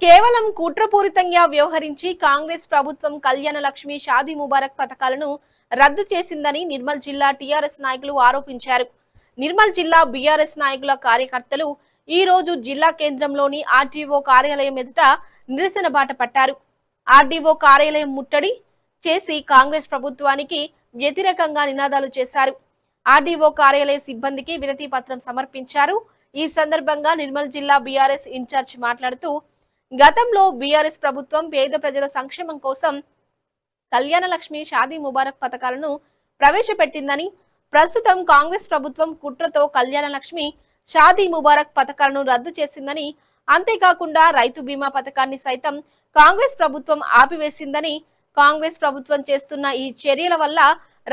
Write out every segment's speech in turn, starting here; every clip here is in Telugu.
కేవలం కుట్రపూరితంగా వ్యవహరించి కాంగ్రెస్ ప్రభుత్వం కళ్యాణ లక్ష్మి షాదీ ముబారక్ పథకాలను రద్దు చేసిందని నిర్మల్ జిల్లా టీఆర్ఎస్ నాయకులు ఆరోపించారు. నిర్మల్ జిల్లా బీఆర్ఎస్ నాయకుల కార్యకర్తలు ఈ రోజు జిల్లా కేంద్రంలోని ఆర్డీఓ కార్యాలయం ఎదుట నిరసన బాట పట్టారు. ఆర్డీఓ కార్యాలయం ముట్టడి చేసి కాంగ్రెస్ ప్రభుత్వానికి వ్యతిరేకంగా నినాదాలు చేశారు. ఆర్డీఓ కార్యాలయ సిబ్బందికి వినతి పత్రం సమర్పించారు. ఈ సందర్భంగా నిర్మల్ జిల్లా బీఆర్ఎస్ ఇన్ఛార్జ్ మాట్లాడుతూ గతంలో బీఆర్ఎస్ ప్రభుత్వం పేద ప్రజల సంక్షేమం కోసం కళ్యాణ లక్ష్మి షాదీ ముబారక్ పథకాలను ప్రవేశపెట్టిందని, ప్రస్తుతం కాంగ్రెస్ ప్రభుత్వం కుట్రతో కళ్యాణ లక్ష్మి షాదీ ముబారక్ పథకాలను రద్దు చేసిందని, అంతేకాకుండా రైతు బీమా పథకాన్ని సైతం కాంగ్రెస్ ప్రభుత్వం ఆపివేసిందని, కాంగ్రెస్ ప్రభుత్వం చేస్తున్న ఈ చర్యల వల్ల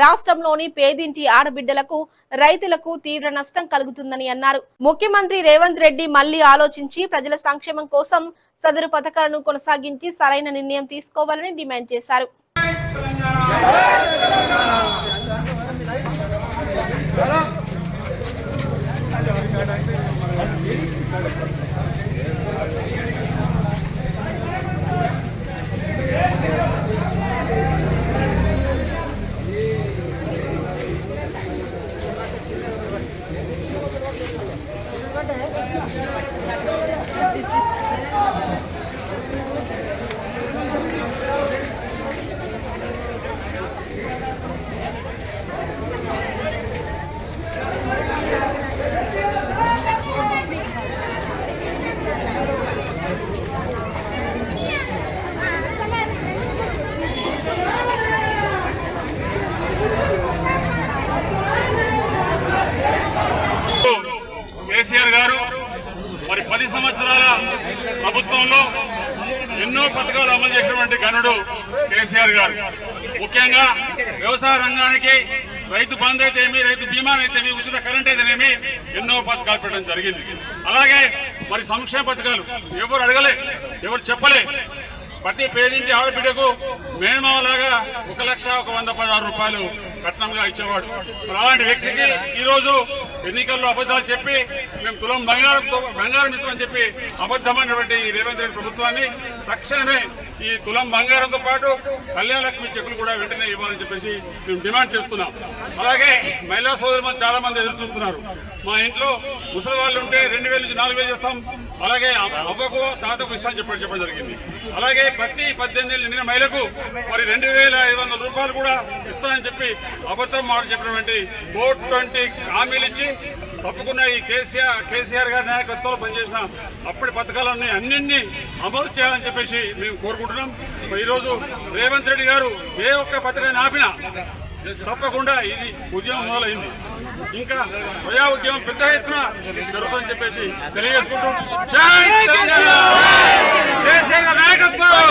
రాష్ట్రంలోని పేదింటి ఆడబిడ్డలకు, రైతులకు తీవ్ర నష్టం కలుగుతుందని అన్నారు. ముఖ్యమంత్రి రేవంత్ రెడ్డి మళ్లీ ఆలోచించి ప్రజల సంక్షేమం కోసం సదరు పథకాలను కొనసాగించి సరైన నిర్ణయం తీసుకోవాలని డిమాండ్ చేశారు. కేసీఆర్ గారు మరి 10 సంవత్సరాల ప్రభుత్వంలో ఎన్నో పథకాలు అమలు చేసినటువంటి ఘనుడు కేసీఆర్ గారు. ముఖ్యంగా వ్యవసాయ రంగానికి రైతు బంధు అయితేమి, రైతు బీమా అయితేమి, ఉచిత కరెంట్ అయితేనేమి ఎన్నో పథకాలు పెట్టడం జరిగింది. అలాగే మరి సంక్షేమ పథకాలు ఎవరు అడగలే, ఎవరు చెప్పలే. ప్రతి పేదింటి ఆడబిడ్డకు మేనమావలాగా 1,116 రూపాయలు కట్నంగా ఇచ్చేవాడు. అలాంటి వ్యక్తికి ఈరోజు ఎన్నికల్లో అబద్ధాలు చెప్పి మేము తులం బంగారం ఇస్తామని చెప్పి అబద్ధమైనటువంటి రేవంత్ రెడ్డి ప్రభుత్వాన్ని తక్షణమే ఈ తులం బంగారంతో పాటు కళ్యాణ లక్ష్మి చెక్కులు కూడా వెంటనే ఇవ్వాలని చెప్పేసి మేము డిమాండ్ చేస్తున్నాం. అలాగే మహిళా సోదరులు చాలా మంది ఎదురు చూస్తున్నారు. మా ఇంట్లో ముసలి వాళ్ళు ఉంటే 2,000 నుంచి 4,000 చేస్తాం, అలాగే అవ్వకు తాతకు ఇస్తామని చెప్పడం జరిగింది. అలాగే ప్రతి 18 ఏళ్ళు నిండిన మహిళకు మరి 2,500 రూపాయలు కూడా ఇస్తామని చెప్పి అబద్ధం మాట చెప్పినటువంటి 420 హామీలు ఇచ్చి తప్పకుండా ఈ కేసీఆర్ గారి నాయకత్వంలో పనిచేసిన అప్పటి పథకాలన్నీ అన్నింటినీ అమలు చేయాలని చెప్పేసి మేము కోరుకుంటున్నాం. ఈరోజు రేవంత్ రెడ్డి గారు ఏ ఒక్క పథకాన్ని ఆపినా తప్పకుండా ఇది ఉద్యమం మొదలైంది. ఇంకా ప్రజా ఉద్యమం పెద్ద ఎత్తున జరుగుతుందని చెప్పేసి తెలియజేసుకుంటూ జై తెలంగాణ, కేసీఆర్ నాయకత్వం.